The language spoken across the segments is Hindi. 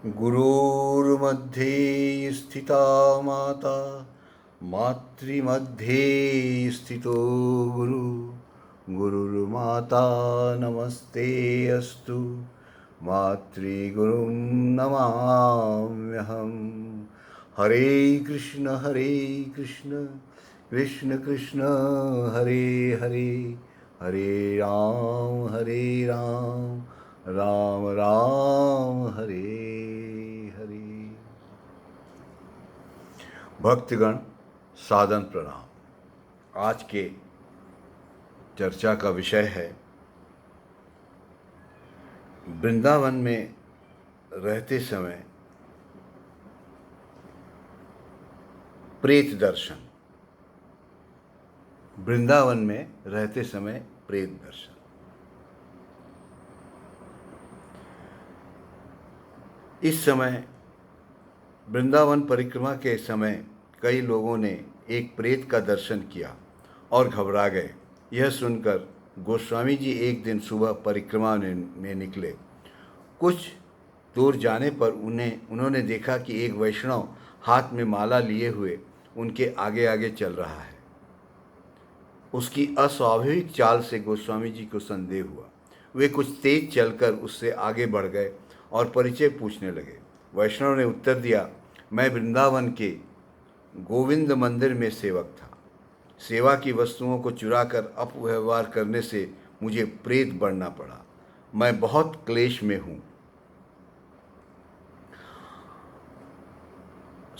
गुरुर्मध्ये स्थिता माता मातृमध्ये स्थितो गुरु गुरुर्माता नमस्ते अस्तु मातृगुरुं नमाम्यहम्। हरे कृष्ण कृष्ण कृष्ण हरे हरे हरे राम राम राम हरे हरे। भक्तगण सादर प्रणाम। आज के चर्चा का विषय है वृंदावन में रहते समय प्रेत दर्शन। वृंदावन में रहते समय प्रेत दर्शन। इस समय वृंदावन परिक्रमा के समय कई लोगों ने एक प्रेत का दर्शन किया और घबरा गए। यह सुनकर गोस्वामी जी एक दिन सुबह परिक्रमा में निकले। कुछ दूर जाने पर उन्होंने देखा कि एक वैष्णव हाथ में माला लिए हुए उनके आगे आगे चल रहा है। उसकी अस्वाभाविक चाल से गोस्वामी जी को संदेह हुआ। वे कुछ तेज चलकर उससे आगे बढ़ गए और परिचय पूछने लगे। वैष्णव ने उत्तर दिया, मैं वृंदावन के गोविंद मंदिर में सेवक था। सेवा की वस्तुओं को चुराकर अपव्यवहार करने से मुझे प्रेत बनना पड़ा। मैं बहुत क्लेश में हूँ।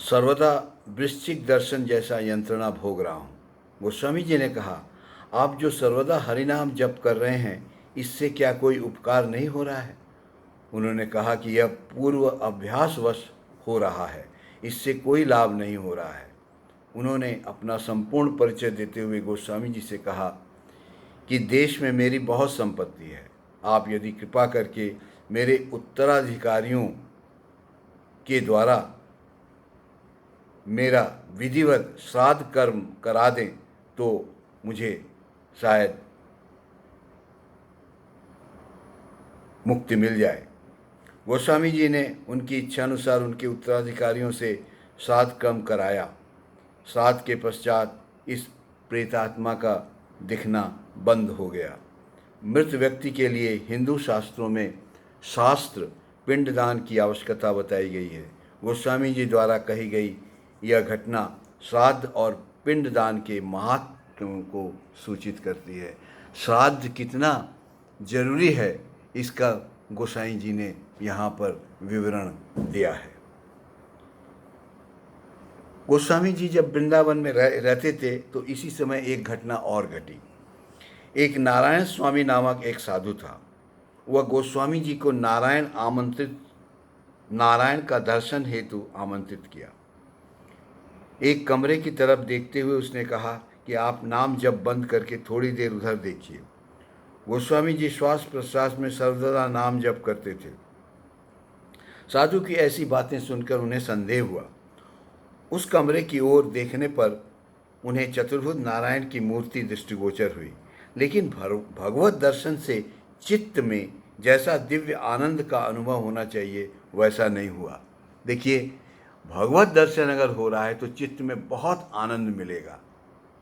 सर्वदा वृश्चिक दर्शन जैसा यंत्रणा भोग रहा हूँ। गोस्वामी जी ने कहा, आप जो सर्वदा हरिनाम जप कर रहे हैं, इससे क्या कोई उपकार नहीं हो रहा है? उन्होंने कहा कि यह पूर्व अभ्यासवश हो रहा है, इससे कोई लाभ नहीं हो रहा है। उन्होंने अपना संपूर्ण परिचय देते हुए गोस्वामी जी से कहा कि देश में मेरी बहुत संपत्ति है। आप यदि कृपा करके मेरे उत्तराधिकारियों के द्वारा मेरा विधिवत श्राद्ध कर्म करा दें तो मुझे शायद मुक्ति मिल जाए। गोस्वामी जी ने उनकी इच्छा अनुसार उनके उत्तराधिकारियों से श्राद्ध कर्म कराया। श्राद्ध के पश्चात इस प्रेतात्मा का दिखना बंद हो गया। मृत व्यक्ति के लिए हिंदू शास्त्रों में शास्त्र पिंडदान की आवश्यकता बताई गई है। गोस्वामी जी द्वारा कही गई यह घटना श्राद्ध और पिंडदान के महत्व को सूचित करती है। श्राद्ध कितना जरूरी है, इसका गोसाई जी ने यहाँ पर विवरण दिया है। गोस्वामी जी जब वृंदावन में रहते थे तो इसी समय एक घटना और घटी। एक नारायण स्वामी नामक एक साधु था। वह गोस्वामी जी को नारायण का दर्शन हेतु आमंत्रित किया। एक कमरे की तरफ देखते हुए उसने कहा कि आप नाम जप बंद करके थोड़ी देर उधर देखिए। गोस्वामी जी श्वास प्रश्वास में सर्वदा नाम जप करते थे। साधु की ऐसी बातें सुनकर उन्हें संदेह हुआ। उस कमरे की ओर देखने पर उन्हें चतुर्भुज नारायण की मूर्ति दृष्टिगोचर हुई, लेकिन भगवत दर्शन से चित्त में जैसा दिव्य आनंद का अनुभव होना चाहिए वैसा नहीं हुआ। देखिए, भगवत दर्शन अगर हो रहा है तो चित्त में बहुत आनंद मिलेगा,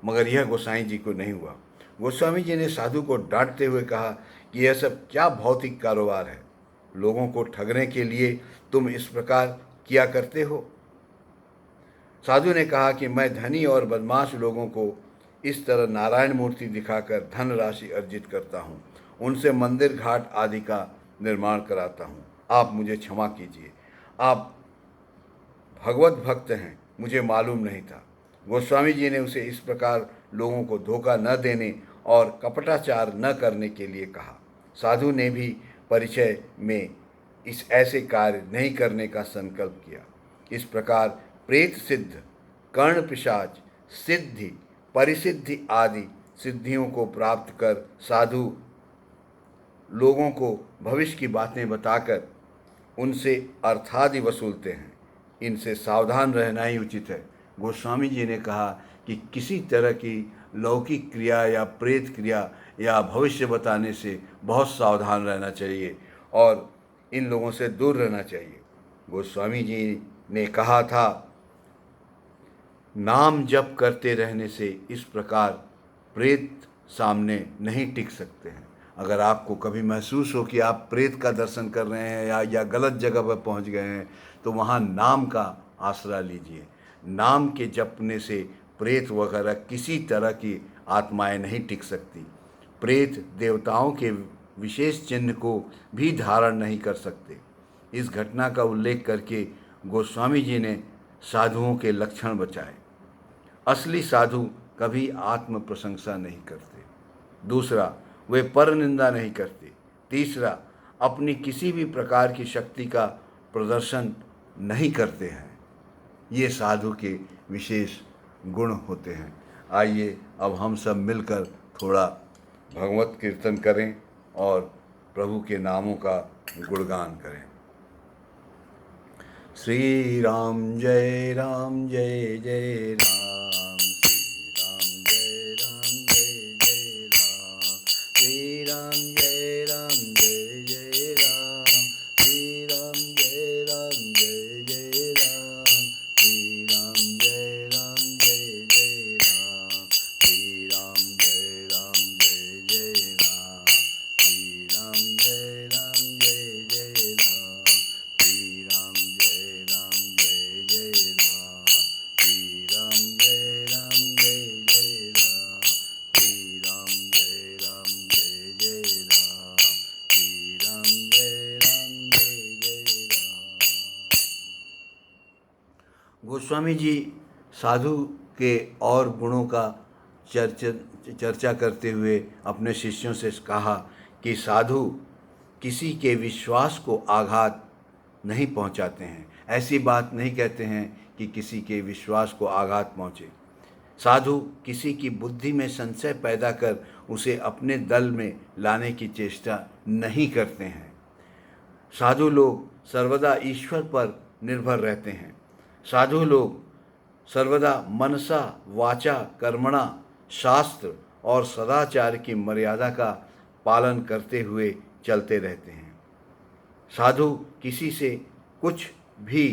मगर यह गोसाई जी को नहीं हुआ। गोस्वामी जी ने साधु को डांटते हुए कहा कि यह सब क्या भौतिक कारोबार है? लोगों को ठगने के लिए तुम इस प्रकार किया करते हो। साधु ने कहा कि मैं धनी और बदमाश लोगों को इस तरह नारायण मूर्ति दिखाकर धन राशि अर्जित करता हूँ, उनसे मंदिर घाट आदि का निर्माण कराता हूँ। आप मुझे क्षमा कीजिए, आप भगवत भक्त हैं, मुझे मालूम नहीं था। गोस्वामी जी ने उसे इस प्रकार लोगों को धोखा न देने और कपटाचार न करने के लिए कहा। साधु ने भी परिचय में इस ऐसे कार्य नहीं करने का संकल्प किया। इस प्रकार प्रेत सिद्ध, कर्ण पिशाच, सिद्धि, परिसिद्धि आदि सिद्धियों को प्राप्त कर साधु लोगों को भविष्य की बातें बताकर उनसे अर्थादि वसूलते हैं। इनसे सावधान रहना ही उचित है। गोस्वामी जी ने कहा कि किसी तरह की लौकिक क्रिया या प्रेत क्रिया या भविष्य बताने से बहुत सावधान रहना चाहिए और इन लोगों से दूर रहना चाहिए। गोस्वामी जी ने कहा था, नाम जप करते रहने से इस प्रकार प्रेत सामने नहीं टिक सकते हैं। अगर आपको कभी महसूस हो कि आप प्रेत का दर्शन कर रहे हैं या गलत जगह पर पहुंच गए हैं, तो वहाँ नाम का आसरा लीजिए। नाम के जपने से प्रेत वगैरह किसी तरह की आत्माएं नहीं टिक सकती। प्रेत देवताओं के विशेष चिन्ह को भी धारण नहीं कर सकते। इस घटना का उल्लेख करके गोस्वामी जी ने साधुओं के लक्षण बचाए। असली साधु कभी आत्म प्रशंसा नहीं करते। दूसरा, वे पर निंदा नहीं करते। तीसरा, अपनी किसी भी प्रकार की शक्ति का प्रदर्शन नहीं करते हैं। ये साधु के विशेष गुण होते हैं। आइए अब हम सब मिलकर थोड़ा भगवत कीर्तन करें और प्रभु के नामों का गुणगान करें। श्री राम जय राम जय जय राम, श्री राम जय राम जय जय राम, श्री राम जय राम जय जय राम, श्री राम जय राम जय जय राम, श्री राम जय राम जय जय राम, श्री राम जय राम जय जय राम, श्री राम जय राम जय जय राम, श्री राम जय राम जय जय राम, श्री राम जय राम जय जय राम, श्री राम जय राम जय जय राम। गोस्वामी जी साधु के और गुणों का चर्चा करते हुए अपने शिष्यों से कहा कि साधु किसी के विश्वास को आघात नहीं पहुंचाते हैं। ऐसी बात नहीं कहते हैं कि किसी के विश्वास को आघात पहुंचे। साधु किसी की बुद्धि में संशय पैदा कर उसे अपने दल में लाने की चेष्टा नहीं करते हैं। साधु लोग सर्वदा ईश्वर पर निर्भर रहते हैं। साधु लोग सर्वदा मनसा वाचा कर्मणा शास्त्र और सदाचार की मर्यादा का पालन करते हुए चलते रहते हैं। साधु किसी से कुछ भी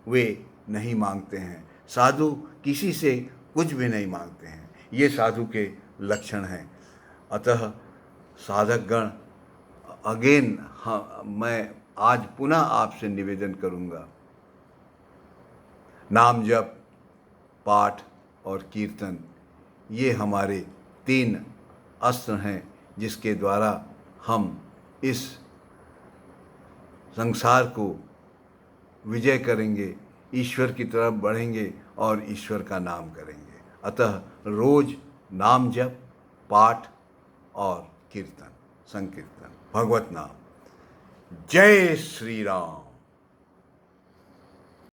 वे नहीं मांगते हैं। साधु किसी से कुछ भी नहीं मांगते हैं। ये साधु के लक्षण हैं। अतः साधकगण, अगेन मैं आज पुनः आपसे निवेदन करूँगा, नाम जप, पाठ और कीर्तन, ये हमारे 3 अस्त्र हैं जिसके द्वारा हम इस संसार को विजय करेंगे, ईश्वर की तरफ बढ़ेंगे और ईश्वर का नाम करेंगे। अतः रोज नाम जप, पाठ और कीर्तन, संकीर्तन, भगवत नाम। जय श्री राम।